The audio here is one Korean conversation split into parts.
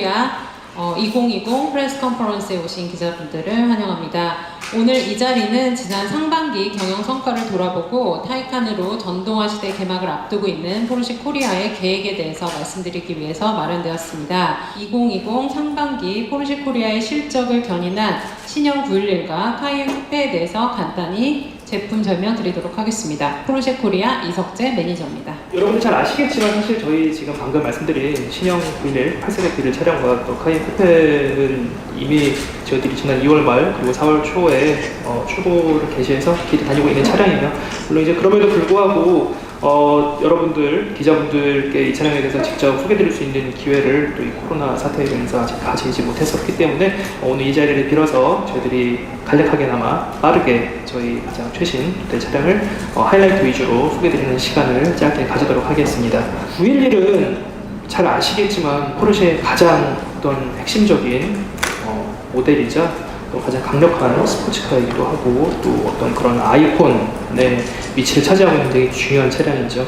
코리아 2020 프레스 컨퍼런스에 오신 기자분들을 환영합니다. 오늘 이 자리는 지난 상반기 경영 성과를 돌아보고 타이칸으로 전동화 시대 개막을 앞두고 있는 포르쉐 코리아의 계획에 대해서 말씀드리기 위해서 마련되었습니다. 2020 상반기 포르쉐 코리아의 실적을 견인한 신형 911과 카이엔 쿠페에 대해서 간단히 제품 설명드리도록 하겠습니다. 포르쉐 코리아 이석재 매니저입니다. 여러분들 잘 아시겠지만 사실 저희 지금 방금 말씀드린 신형 911 8세대 911 차량과 또 카이엔 쿠페는 이미 저희들이 지난 2월 말 그리고 4월 초에 출고를 개시해서 길을 다니고 있는 차량이에요. 물론 이제 그럼에도 불구하고 여러분들 기자분들께 이 차량에 대해서 직접 소개드릴 수 있는 기회를 또 이 코로나 사태로 인해서 아직 가지지 못했었기 때문에 오늘 이 자리를 빌어서 저희들이 간략하게나마 빠르게 저희 가장 최신 모델 차량을 하이라이트 위주로 소개드리는 시간을 짧게 가지도록 하겠습니다. 911은 잘 아시겠지만 포르쉐의 가장 어떤 핵심적인 모델이자 또 가장 강력한 스포츠카이기도 하고 또 어떤 그런 아이콘의 위치를 차지하고 있는 굉장히 중요한 차량이죠.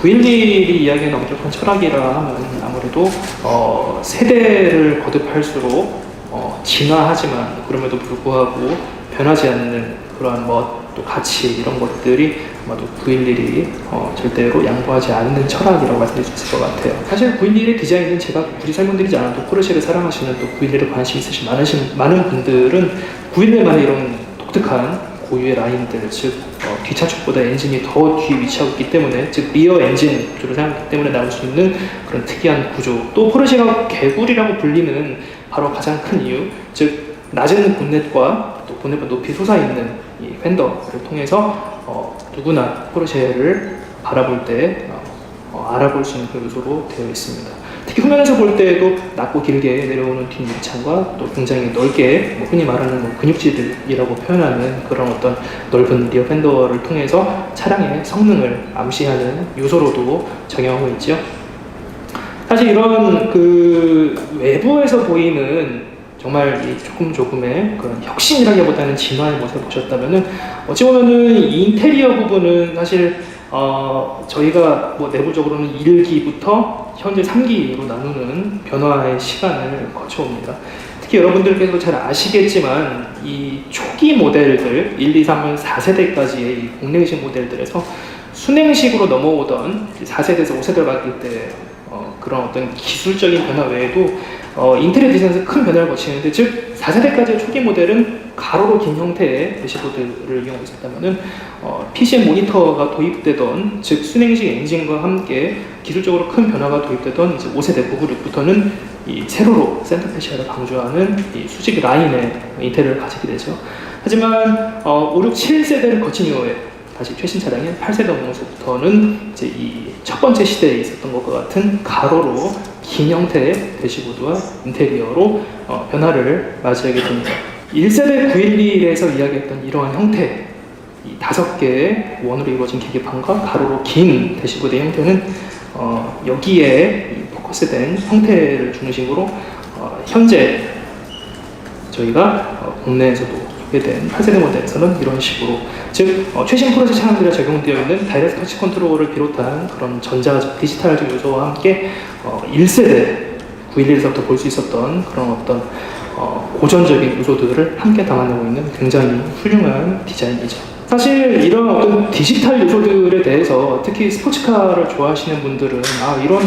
911이 이야기하는 엄격한 철학이라 하면 아무래도 세대를 거듭할수록 진화하지만 그럼에도 불구하고 변하지 않는 그러한 또 가치 이런 것들이 아마도 911이 절대로 양보하지 않는 철학이라고 말씀드릴 수 있을 것 같아요. 사실 911의 디자인은 제가 굳이 설명드리지 않아도 포르쉐를 사랑하시는 또 911에 관심 있으신 많은 분들은 911만의 이런 독특한 고유의 라인들, 즉 뒷차축보다 엔진이 더 뒤에 위치하고 있기 때문에, 즉 리어 엔진 구조를 사용하기 때문에 나올 수 있는 그런 특이한 구조, 또 포르쉐가 개구리라고 불리는 바로 가장 큰 이유, 즉 낮은 본넷과 또 본넷과 높이 솟아있는 이 팬더를 통해서 누구나 포르쉐를 바라볼 때 알아볼 수 있는 그 요소로 되어 있습니다. 특히 후면에서 볼 때에도 낮고 길게 내려오는 뒷유리창과 또 굉장히 넓게 흔히 말하는 근육질이라고 표현하는 그런 어떤 넓은 리어 팬더를 통해서 차량의 성능을 암시하는 요소로도 작용하고 있죠. 사실 이런 외부에서 보이는 정말 이 조금의 그런 혁신이라기보다는 진화의 모습을 보셨다면은 어찌 보면은 이 인테리어 부분은 사실 저희가 내부적으로는 1기부터 현재 3기로 나누는 변화의 시간을 거쳐옵니다. 특히 여러분들께서도 잘 아시겠지만 이 초기 모델들 1, 2, 3, 4세대까지의 이 공랭식 모델들에서 순행식으로 넘어오던 4세대에서 5세대 바뀔 때 그런 어떤 기술적인 변화 외에도 인테리어 디자인에서 큰 변화를 거치는데, 즉 4세대까지의 초기 모델은 가로로 긴 형태의 대시보드를 이용하고 있었다면은 PCM 모니터가 도입되던, 즉 순행식 엔진과 함께 기술적으로 큰 변화가 도입되던 이제 5세대 996부터는 이 세로로 센터 페시아를 강조하는 이 수직 라인의 인테리어를 가지게 되죠. 하지만 5, 6, 7세대를 거친 이후에 다시 최신 차량인 8세대 모습부터는 이제 이 첫 번째 시대에 있었던 것과 같은 가로로 긴 형태의 대시보드와 인테리어로 변화를 맞이하게 됩니다. 1세대 911에서 이야기했던 이러한 형태, 이 5개의 원으로 이루어진 계기판과 가로로 긴 대시보드의 형태는 여기에 포커스된 형태를 중심으로 현재 저희가 국내에서도 된 8세대 모델에서는 이런 식으로, 즉 최신 포르쉐 차량들에 적용되어 있는 다이렉트 터치 컨트롤을 비롯한 그런 전자적 디지털적 요소와 함께 1세대 911에서부터 볼 수 있었던 그런 어떤 고전적인 요소들을 함께 담아내고 있는 굉장히 훌륭한 디자인이죠. 사실 이런 어떤 디지털 요소들에 대해서 특히 스포츠카를 좋아하시는 분들은 이런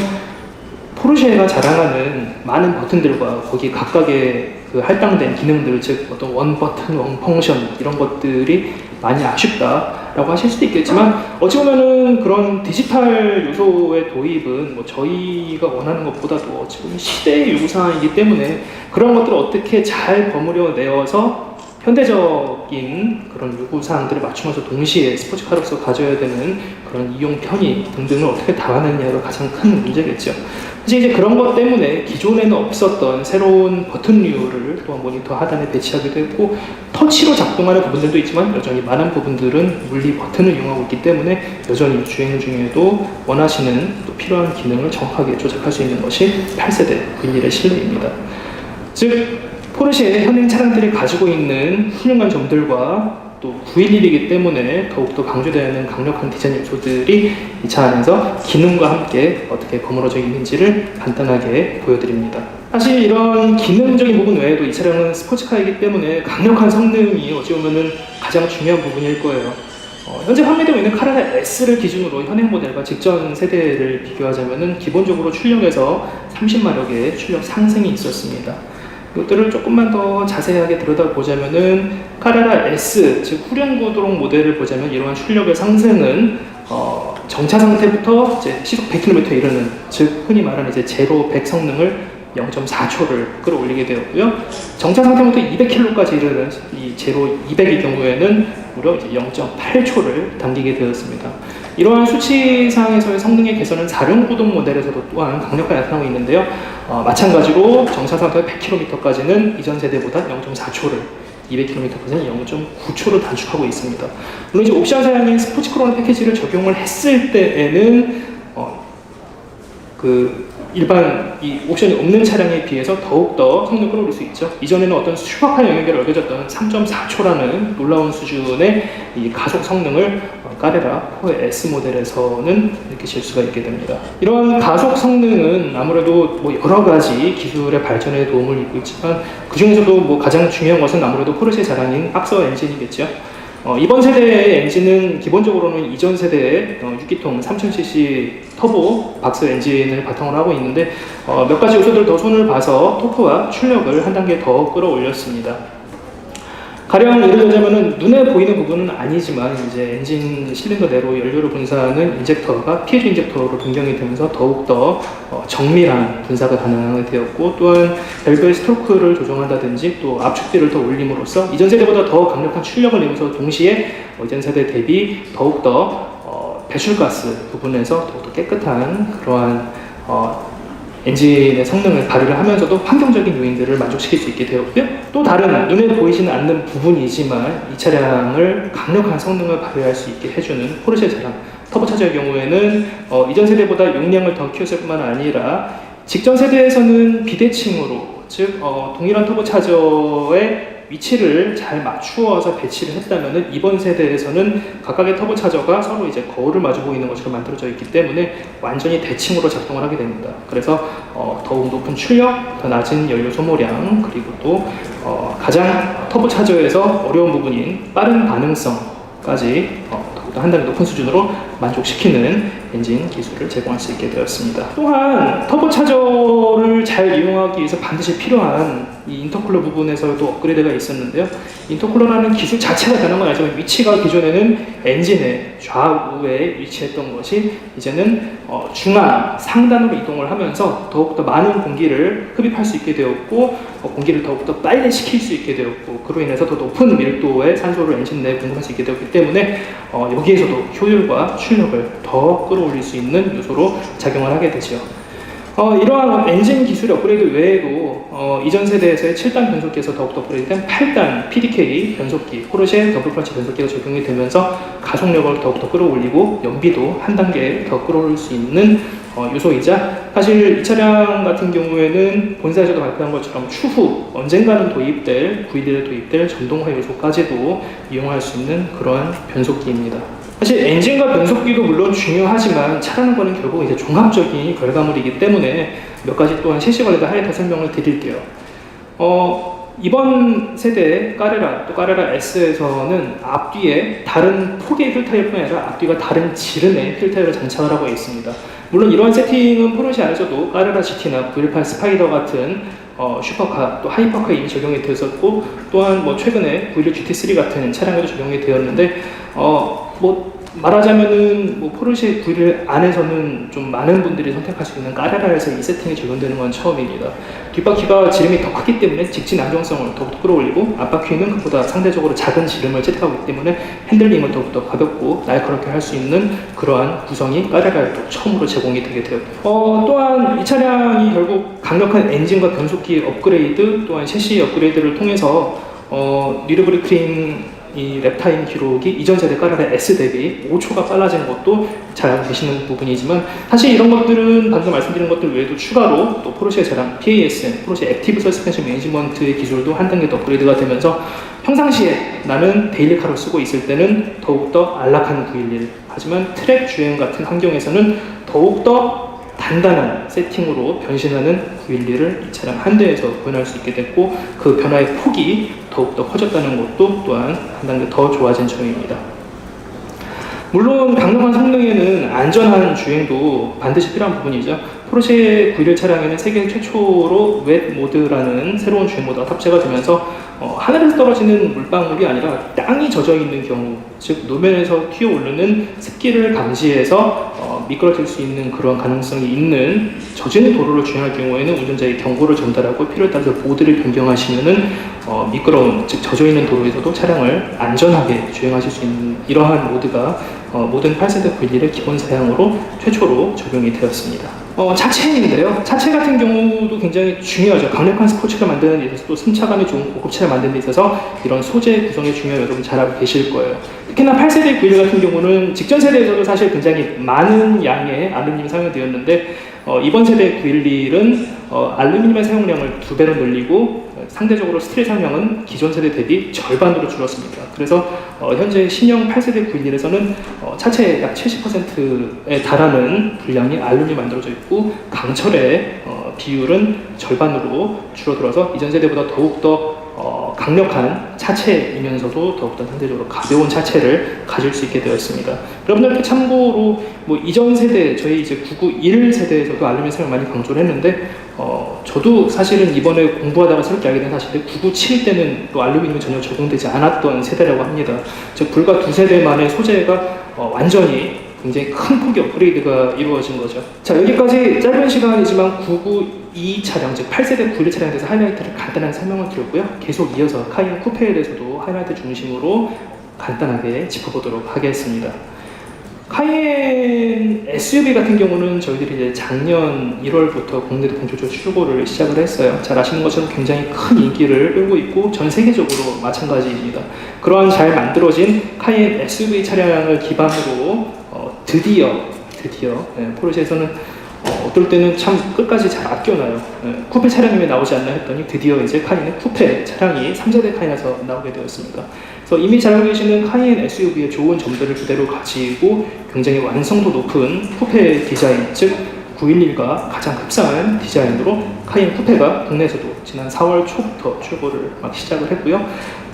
포르쉐가 자랑하는 많은 버튼들과 거기 각각의 할당된 기능들, 즉 어떤 원 버튼, 원 펑션 이런 것들이 많이 아쉽다라고 하실 수도 있겠지만, 어찌 보면은 그런 디지털 요소의 도입은 저희가 원하는 것보다도 어찌 보면 시대의 요구사항이기 때문에 그런 것들을 어떻게 잘 버무려 내어서 현대적인 그런 요구사항들을 맞추면서 동시에 스포츠카로서 가져야 되는 그런 이용 편의 등등을 어떻게 담아내느냐가 가장 큰 문제겠죠. 사실 이제 그런 것 때문에 기존에는 없었던 새로운 버튼류를 또한 모니터 하단에 배치하기도 했고, 터치로 작동하는 부분들도 있지만 여전히 많은 부분들은 물리 버튼을 이용하고 있기 때문에 여전히 주행 중에도 원하시는 또 필요한 기능을 정확하게 조작할 수 있는 것이 8세대 911의 실내입니다. 즉 포르쉐의 현행 차량들이 가지고 있는 훌륭한 점들과 또 911이기 때문에 더욱더 강조되어 있는 강력한 디자인 요소들이 이 차 안에서 기능과 함께 어떻게 버무러져 있는지를 간단하게 보여드립니다. 사실 이런 기능적인 부분 외에도 이 차량은 스포츠카이기 때문에 강력한 성능이 어찌 보면은 가장 중요한 부분일 거예요. 현재 판매되고 있는 카라라 S를 기준으로 현행 모델과 직전 세대를 비교하자면은 기본적으로 출력에서 30마력의 출력 상승이 있었습니다. 이것들을 조금만 더 자세하게 들여다보자면은 카라라 S, 즉 후륜 구동 모델을 보자면 이러한 출력의 상승은 정차 상태부터 이제 시속 100km에 이르는, 즉 흔히 말하는 이제 제로 100 성능을 0.4초를 끌어올리게 되었고요. 정차 상태부터 200km까지 이르는 이 제로 200의 경우에는 무려 이제 0.8초를 당기게 되었습니다. 이러한 수치상에서의 성능의 개선은 4륜 구동 모델에서도 또한 강력하게 나타나고 있는데요. 마찬가지로 정차 상태 100km까지는 이전 세대보다 0.4초를, 200km까지는 0.9초를 단축하고 있습니다. 물론 이제 옵션 사양인 스포츠 크로노 패키지를 적용을 했을 때에는 일반 이 옵션이 없는 차량에 비해서 더욱더 성능을 끌어올릴 수 있죠. 이전에는 어떤 슈퍼카 영역에 얻겨졌던 3.4초라는 놀라운 수준의 이 가속 성능을 카레라 4S 모델에서는 느끼실 수가 있게 됩니다. 이러한 가속 성능은 아무래도 뭐 여러 가지 기술의 발전에 도움을 입고 있지만 그 중에서도 뭐 가장 중요한 것은 아무래도 포르쉐 자랑인 박서 엔진이겠죠. 이번 세대의 엔진은 기본적으로는 이전 세대의 6기통 3000cc 터보 박스 엔진을 바탕으로 하고 있는데 몇 가지 요소들 더 손을 봐서 토크와 출력을 한 단계 더 끌어올렸습니다. 가령 예를 들자면은 눈에 보이는 부분은 아니지만 이제 엔진 실린더 내로 연료를 분사하는 인젝터가 PLG 인젝터로 변경이 되면서 더욱더 정밀한 분사가 가능하게 되었고, 또한 밸브의 스트로크를 조정한다든지 또 압축비를 더 올림으로써 이전 세대보다 더 강력한 출력을 내면서 동시에 이전 세대 대비 더욱더 배출가스 부분에서 더욱더 깨끗한 그러한 엔진의 성능을 발휘를 하면서도 환경적인 요인들을 만족시킬 수 있게 되었고요. 또 다른 눈에 보이지는 않는 부분이지만 이 차량을 강력한 성능을 발휘할 수 있게 해주는 포르쉐 차량 터보차저의 경우에는 이전 세대보다 용량을 더 키웠을 뿐만 아니라 직전 세대에서는 비대칭으로, 즉 동일한 터보차저의 위치를 잘 맞추어서 배치를 했다면은 이번 세대에서는 각각의 터보차저가 서로 이제 거울을 마주 보이는 것처럼 만들어져 있기 때문에 완전히 대칭으로 작동을 하게 됩니다. 그래서 더욱 높은 출력, 더 낮은 연료 소모량, 그리고 또 가장 터보차저에서 어려운 부분인 빠른 반응성까지 더욱더 한 단계 높은 수준으로 만족시키는 엔진 기술을 제공할 수 있게 되었습니다. 또한 터보차저를 잘 이용하기 위해서 반드시 필요한 이 인터쿨러 부분에서도 업그레이드가 있었는데요. 인터쿨러라는 기술 자체가 변한 건 아니지만 위치가 기존에는 엔진의 좌우에 위치했던 것이 이제는 중앙, 상단으로 이동을 하면서 더욱더 많은 공기를 흡입할 수 있게 되었고 공기를 더욱더 빨리 식힐 수 있게 되었고 그로 인해서 더 높은 밀도의 산소를 엔진 내에 공급할 수 있게 되었기 때문에 여기에서도 효율과 출력을 더 끌어올릴 수 있는 요소로 작용을 하게 되죠. 이러한 엔진 기술 업그레이드 외에도 이전 세대에서의 7단 변속기에서 더욱더 업그레이드된 8단 PDK 변속기, 포르쉐 더블 클러치 변속기가 적용이 되면서 가속력을 더욱더 끌어올리고 연비도 한 단계 더 끌어올릴 수 있는 요소이자, 사실 이 차량 같은 경우에는 본사에서도 발표한 것처럼 추후 언젠가는 도입될 V1에 도입될 전동화 요소까지도 이용할 수 있는 그러한 변속기입니다. 사실 엔진과 변속기도 물론 중요하지만 차라는 거는 결국 이제 종합적인 결과물이기 때문에 몇 가지 또한 실시 관련된 하이라이트 설명을 드릴게요. 이번 세대 까레라 또 까레라 S에서는 앞뒤에 다른 폭의 휠타이어뿐 아니라 앞뒤가 다른 지름의 휠타이어를 장착을 하고 있습니다. 물론 이러한 세팅은 포르쉐 안에서도 까레라 GT나 918 스파이더 같은 슈퍼카 또 하이퍼카 이미 적용이 되었었고, 또한 뭐 최근에 911 GT3 같은 차량에도 적용이 되었는데 말하자면은 포르쉐 911 안에서는 좀 많은 분들이 선택할 수 있는 까레라에서 이 세팅이 적용되는 건 처음입니다. 뒷바퀴가 지름이 더 크기 때문에 직진 안정성을 더욱더 끌어올리고, 앞바퀴는 그보다 상대적으로 작은 지름을 채택하고 있기 때문에 핸들링을 더욱더 가볍고 날카롭게 할 수 있는 그러한 구성이 까레라에 또 처음으로 제공이 되게 되었고, 또한 이 차량이 결국 강력한 엔진과 변속기 업그레이드 또한 셰시 업그레이드를 통해서 뉴르브리크링 이 랩타임 기록이 이전 세대 까레라 S 대비 5초가 빨라지는 것도 잘 알고 계시는 부분이지만, 사실 이런 것들은 방금 말씀드린 것들 외에도 추가로 또 포르쉐 자랑 PASM, 포르쉐 액티브 서스펜션 매니지먼트의 기술도 한 단계 더 업그레이드가 되면서 평상시에 나는 데일리카를 쓰고 있을 때는 더욱더 안락한 911, 하지만 트랙 주행 같은 환경에서는 더욱더 단단한 세팅으로 변신하는 911을 이 차량 한 대에서 구현할 수 있게 됐고, 그 변화의 폭이 더욱더 커졌다는 것도 또한 한 단계 더 좋아진 점입니다. 물론 강력한 성능에는 안전한 주행도 반드시 필요한 부분이죠. 포르쉐 911 차량에는 세계 최초로 웻 모드라는 새로운 주행 모드가 탑재가 되면서 하늘에서 떨어지는 물방울이 아니라 땅이 젖어 있는 경우, 즉 노면에서 튀어오르는 습기를 감지해서 미끄러질 수 있는 그런 가능성이 있는 젖은 도로를 주행할 경우에는 운전자에게 경고를 전달하고 필요에 따라서 모드를 변경하시면은 미끄러운, 즉 젖어 있는 도로에서도 차량을 안전하게 주행하실 수 있는 이러한 모드가 모든 8세대 911의 기본 사양으로 최초로 적용이 되었습니다. 차체인데요. 차체 같은 경우도 굉장히 중요하죠. 강력한 스포츠를 만드는 데 있어서 또 승차감이 좋은 고급차를 만드는 데 있어서 이런 소재 구성의 중요함 여러분 잘 알고 계실 거예요. 특히나 8세대 911 같은 경우는 직전 세대에서도 사실 굉장히 많은 양의 알루미늄이 사용되었는데 이번 세대 911은 알루미늄의 사용량을 2배로 늘리고 상대적으로 스틸 사용량은 기존 세대 대비 절반으로 줄었습니다. 그래서 현재 신형 8세대 911에서는 차체의 약 70%에 달하는 분량이 알루미늄이 만들어져 있고 강철의 비율은 절반으로 줄어들어서 이전 세대보다 더욱더 강력한 차체이면서도 더욱더 상대적으로 가벼운 차체를 가질 수 있게 되었습니다. 여러분들께 참고로 이전 세대 저희 이제 991 세대에서도 알루미늄 사용 많이 강조를 했는데 저도 사실은 이번에 공부하다가 새롭게 알게 된 사실인데 997 때는 또 알루미늄이 전혀 적용되지 않았던 세대라고 합니다. 즉 불과 2세대 만에 소재가 완전히 굉장히 큰 폭의 업그레이드가 이루어진 거죠. 자, 여기까지 짧은 시간이지만 992 차량, 즉 8세대 911 차량에 대해서 하이라이트를 간단하게 설명을 드렸고요. 계속 이어서 카이엔 쿠페에 대해서도 하이라이트 중심으로 간단하게 짚어보도록 하겠습니다. 카이엔 SUV 같은 경우는 저희들이 이제 작년 1월부터 국내도 본격적으로 출고를 시작을 했어요. 잘 아시는 것처럼 굉장히 큰 인기를 끌고 있고 전 세계적으로 마찬가지입니다. 그러한 잘 만들어진 카이엔 SUV 차량을 기반으로 드디어 포르쉐에서는 어떨 때는 참 끝까지 잘 아껴놔요. 쿠페 차량이 왜 나오지 않나 했더니 드디어 이제 카이엔 쿠페 차량이 3세대 카이엔에서 나오게 되었습니다. 그래서 이미 잘 알고 계시는 카이엔 SUV의 좋은 점들을 그대로 가지고 굉장히 완성도 높은 쿠페 디자인, 즉 911과 가장 흡사한 디자인으로 카이엔 쿠페가 국내에서도 지난 4월 초부터 출고를 막 시작을 했고요.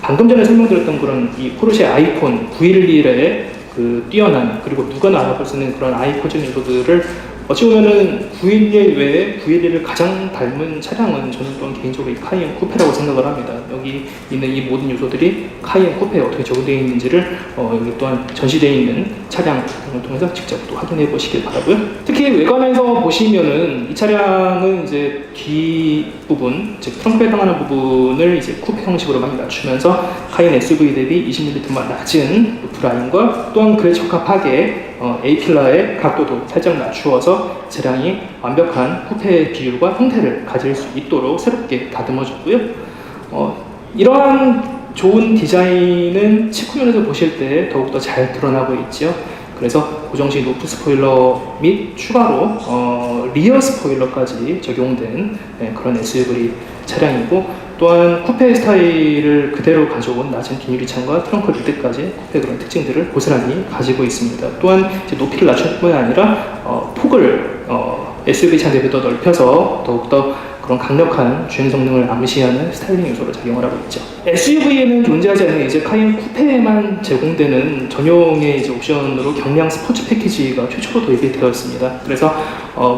방금 전에 설명드렸던 그런 이 포르쉐 아이콘 911의 그 뛰어난, 그리고 누구나 알아볼 수 있는 그런 아이콘적인 요소들을 어찌 보면은 911 외에 911을 가장 닮은 차량은 저는 또한 개인적으로 이 카이엔 쿠페라고 생각을 합니다. 여기 있는 이 모든 요소들이 카이엔 쿠페에 어떻게 적용되어 있는지를 여기 또한 전시되어 있는 차량 등을 통해서 직접 또 확인해 보시길 바라고요. 특히 외관에서 보시면은 이 차량은 이제 뒤 부분, 즉 트렁크에 해당하는 부분을 이제 쿠페 형식으로 많이 낮추면서 카이엔 SUV 대비 20mm만 낮은 루프 라인과 또한 그에 적합하게 A필러의 각도도 살짝 낮추어서 차량이 완벽한 쿠페 비율과 형태를 가질 수 있도록 새롭게 다듬어졌고요. 이러한 좋은 디자인은 측면에서 보실 때 더욱더 잘 드러나고 있죠. 그래서 고정식 루프 스포일러 및 추가로 리어 스포일러까지 적용된 그런 SUV 차량이고, 또한 쿠페 스타일을 그대로 가져온 낮은 긴 유리창과 트렁크 리드까지 쿠페 그런 특징들을 고스란히 가지고 있습니다. 또한 이제 높이를 낮출 뿐만 아니라 폭을 SUV 차에 비해 더 넓혀서 더욱더 그런 강력한 주행 성능을 암시하는 스타일링 요소를 작용을 하고 있죠. SUV에는 존재하지 않는 이제 카이엔 쿠페에만 제공되는 전용의 이제 옵션으로 경량 스포츠 패키지가 최초로 도입이 되었습니다. 그래서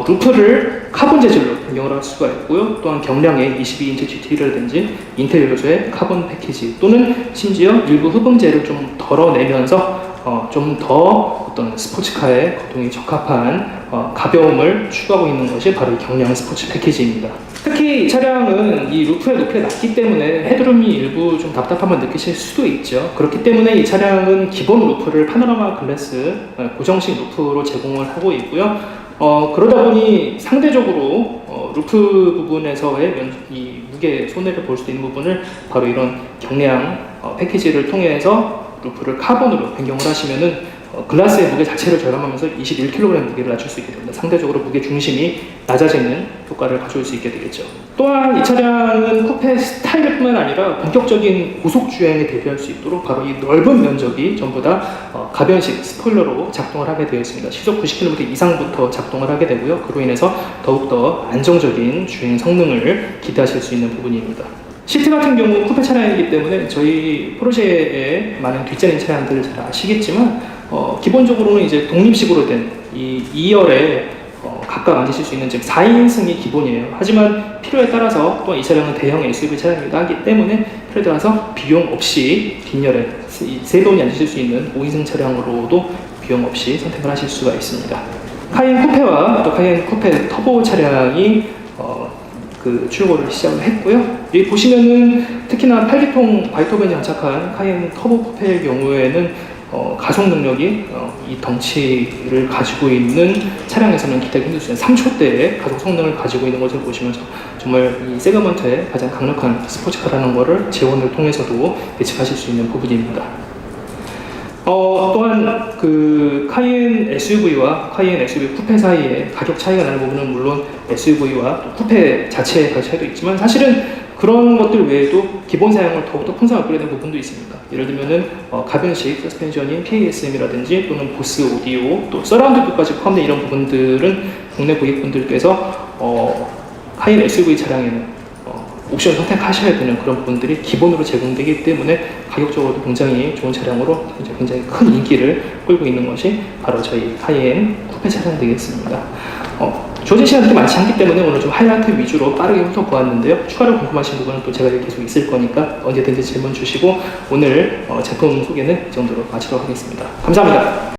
루프를 카본 재질로 변경을 할 수가 있고요. 또한 경량의 22인치 GT라든지 인텔 요소의 카본 패키지, 또는 심지어 일부 흡음재를 좀 덜어내면서 좀 더 어떤 스포츠카의 거동에 적합한 가벼움을 추구하고 있는 것이 바로 이 경량 스포츠 패키지입니다. 특히 이 차량은 이 루프의 높이가 낮기 때문에 헤드룸이 일부 좀 답답함을 느끼실 수도 있죠. 그렇기 때문에 이 차량은 기본 루프를 파노라마 글래스 고정식 루프로 제공을 하고 있고요. 그러다 보니 상대적으로 루프 부분에서의 이 무게 손해를 볼 수 있는 부분을 바로 이런 경량 패키지를 통해서 루프를 카본으로 변경을 하시면은 글라스의 무게 자체를 절감하면서 21kg 무게를 낮출 수 있게 됩니다. 상대적으로 무게 중심이 낮아지는 효과를 가져올 수 있게 되겠죠. 또한 이 차량은 쿠페 스타일뿐만 아니라 본격적인 고속 주행에 대비할 수 있도록 바로 이 넓은 면적이 전부 다 가변식 스포일러로 작동을 하게 되어 있습니다. 시속 90km 이상부터 작동을 하게 되고요. 그로 인해서 더욱더 안정적인 주행 성능을 기대하실 수 있는 부분입니다. 시트 같은 경우 쿠페 차량이기 때문에 저희 포르쉐의 많은 뒷자리 차량들을 잘 아시겠지만 기본적으로는 이제 독립식으로 된 이 2열에 각각 앉으실 수 있는 지금 4인승이 기본이에요. 하지만 필요에 따라서 또한 이 차량은 대형 SUV 차량이기도 하기 때문에 필요에 따라서 비용 없이 뒷열에 세 분이 앉으실 수 있는 5인승 차량으로도 비용 없이 선택을 하실 수가 있습니다. 카이엔 쿠페와 또 카이엔 쿠페 터보 차량이 그 출고를 시작을 했고요. 여기 보시면은 특히나 8기통 바이터벤이 장착한 카이엔 터보 쿠페의 경우에는 가속 능력이 이 덩치를 가지고 있는 차량에서는 기대하기 힘들 수 있는 3초대의 가속 성능을 가지고 있는 것을 보시면서 정말 이 세그먼트의 가장 강력한 스포츠카라는 것을 재원을 통해서도 예측하실 수 있는 부분입니다. 또한 그 카이엔 SUV와 카이엔 SUV 쿠페 사이에 가격 차이가 나는 부분은 물론 SUV와 또 쿠페 자체의 가격 차이도 있지만 사실은 그런 것들 외에도 기본 사양을 더욱더 풍성하게 업그레이드된 부분도 있습니다. 예를 들면은 가변식 서스펜션인 KSM이라든지 또는 보스 오디오 또 서라운드까지 포함된 이런 부분들은 국내 고객분들께서 카이엔 SUV 차량에는 옵션 선택하셔야 되는 그런 부분들이 기본으로 제공되기 때문에 가격적으로도 굉장히 좋은 차량으로 굉장히 큰 인기를 끌고 있는 것이 바로 저희 카이엔 쿠페 차량 되겠습니다. 주어진 시간이 많지 않기 때문에 오늘 좀 하이라이트 위주로 빠르게 훑어보았는데요. 추가로 궁금하신 부분은 또 제가 계속 있을 거니까 언제든지 질문 주시고 오늘 제품 소개는 이 정도로 마치도록 하겠습니다. 감사합니다.